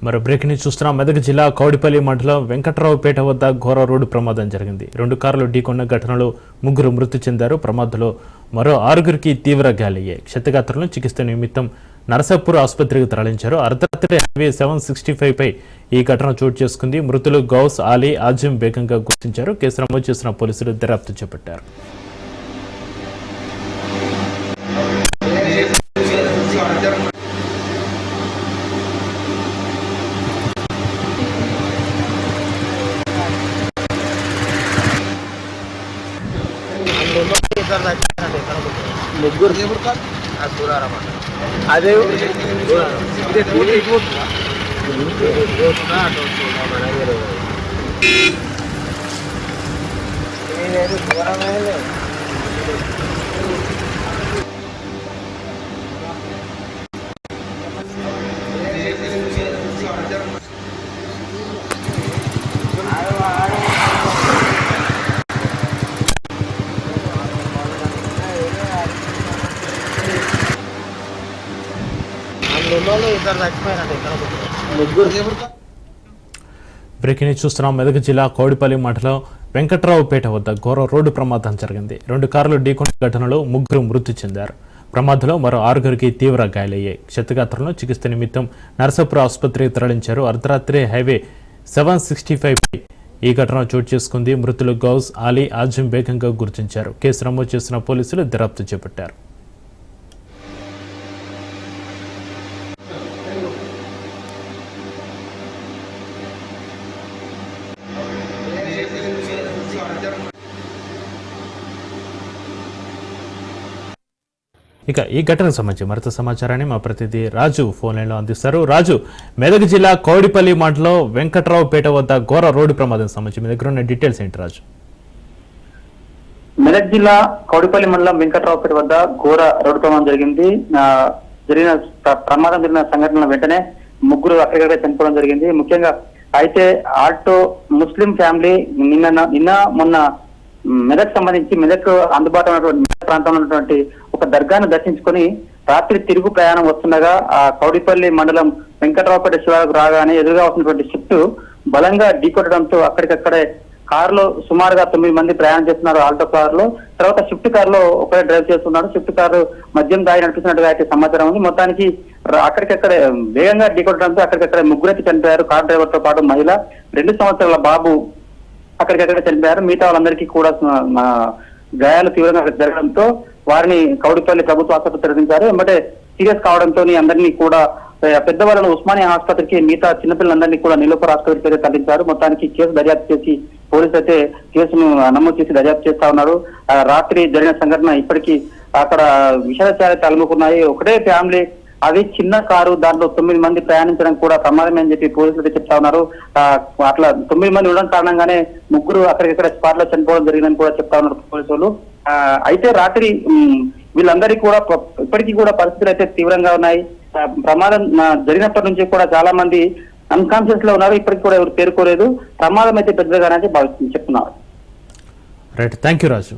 మరో breaking news చూస్తున్నాం. మెదక్ జిల్లా కౌడిపల్లి మండలం వెంకట్రావుపేట వద్ద ఘోర రోడ్డు ప్రమాదం జరిగింది. 2 కార్లు ఢీకొన్న ఘటనలో 3 మృతి చెందారు. ప్రమాదంలో మరో 6గురికి తీవ్ర గాయాలయ్యాయి. క్షతగాత్రులను చికిత్స నిమిత్తం నరసాపూర్ ఆసుపత్రికి తరలించారు. అర్ధరాత్రి హైవే 765 పై ఈ ఘటన చోటు చేసుకుంది. మృతులు గౌస్, ఆలీ, ఆజిం బేగంగా గుర్తించారు. కేసు నమోదు చేసిన పోలీసులు దర్యాప్తు చేపట్టారు. ముగ్గురు అదే బ్రేకింగ్ న్యూస్ చూస్తున్నాం. మెదక్ జిల్లా కౌడిపల్లి మండలం వెంకట్రావుపేట వద్ద ఘోర రోడ్డు ప్రమాదం జరిగింది. 2 కార్లు ఢీకొన్న ఘటనలో 3 మృతి చెందారు. ప్రమాదంలో మరో 6గురికి తీవ్ర గాయాలయ్యాయి. క్షతగాత్రులను చికిత్స నిమిత్తం నరసాపూర్ ఆసుపత్రికి తరలించారు. అర్ధరాత్రి హైవే 765 పై ఈ ఘటన చోటు చేసుకుంది. మృతులు గౌస్, ఆలీ, ఆజిం బేగంగా గుర్తించారు. కేసు నమోదు చేసిన పోలీసులు దర్యాప్తు చేపట్టారు. ఇక ఈ ఘటనకు సంబంధించి మరింత సమాచారాన్ని మా ప్రతినిధి రాజు ఫోన్ లైన్లో అందిస్తారు. రాజు, మెదక్ జిల్లా కౌడిపల్లి మండలం వెంకట్రావుపేట వద్ద ఘోర రోడ్డు ప్రమాదం సంబంధించి మీ దగ్గర ఉన్న డీటెయిల్స్ ఏంటి రాజు? మెదక్ జిల్లా కౌడిపల్లి మండలం వెంకట్రావుపేట వద్ద ఘోర రోడ్డు ప్రమాదం జరిగింది. ప్రమాదం జరిగిన సంఘటన వెంటనే 3 అక్కడికక్కడే చనిపోవడం జరిగింది. ముఖ్యంగా అయితే ఆల్టో ముస్లిం ఫ్యామిలీ నిన్న మొన్న మెదక్ సంబంధించి మెదక్ అందుబాటులో ఉన్నటువంటి మెదక్ ప్రాంతంలో ఉన్నటువంటి ఒక దర్గాను దర్శించుకొని రాత్రి తిరుగు ప్రయాణం వస్తుండగా ఆ కౌడిపల్లి మండలం వెంకట్రావుపేట శివారుకు రాగానే ఎదురుగా వస్తున్నటువంటి షిఫ్ట్ బలంగా ఢీకొట్టడంతో అక్కడికక్కడే కారులో సుమారుగా 9 మంది ప్రయాణం చేస్తున్నారు ఆల్టో కారులో. తర్వాత షిఫ్ట్ కారులో ఒకరే డ్రైవ్ చేస్తున్నాడు. షిఫ్ట్ కారు మద్యం దాగి నడిపిస్తున్నట్టుగా అయితే సమాచారం ఉంది. మొత్తానికి అక్కడికక్కడే వేగంగా ఢీకొట్టడంతో అక్కడికక్కడే 3 అయితే చనిపోయారు. కార్ డ్రైవర్ తో పాటు మహిళ 2 సంవత్సరాల బాబు అక్కడికక్కడ చనిపోయారు. మిగతా వాళ్ళందరికీ కూడా గాయాలు తీవ్రంగా జరగడంతో వారిని కౌడిపల్లి ప్రభుత్వ ఆసుపత్రికి తరలించారు. వెంబటే సీరియస్ కావడంతో అందరినీ కూడా పెద్దవాళ్ళను ఉస్మానియా ఆసుపత్రికి, మిగతా చిన్నపిల్లలందరినీ కూడా నిలోపర్ ఆసుపత్రికి తరలించారు. మొత్తానికి కేసు దర్యాప్తు చేసి పోలీసులు అయితే కేసును నమోదు చేసి దర్యాప్తు చేస్తా ఉన్నారు. రాత్రి జరిగిన సంఘటన ఇప్పటికీ అక్కడ విషాదాలు తలముకున్నాయి. ఒకటే ఫ్యామిలీ, అది చిన్న కారు, దాంట్లో 9 మంది ప్రయాణించడం కూడా ప్రమాదమే అని చెప్పి పోలీసులు చెప్తా ఉన్నారు. అట్లా 9 మంది ఉండడం కారణంగానే 3 అక్కడికక్కడ స్పాట్ లో చనిపోవడం జరిగిందని కూడా చెప్తా ఉన్నారు పోలీసులు. అయితే రాత్రి వీళ్ళందరికీ కూడా ఇప్పటికీ కూడా పరిస్థితులు అయితే తీవ్రంగా ఉన్నాయి. ప్రమాదం జరిగినప్పటి నుంచి కూడా చాలా మంది అన్కాన్షియస్ లో ఉన్నారు. ఇప్పటికి కూడా ఎవరు పేర్కోలేదు. ప్రమాదం అయితే పెద్దగానే చెప్తున్నారు. Right, thank you Raju.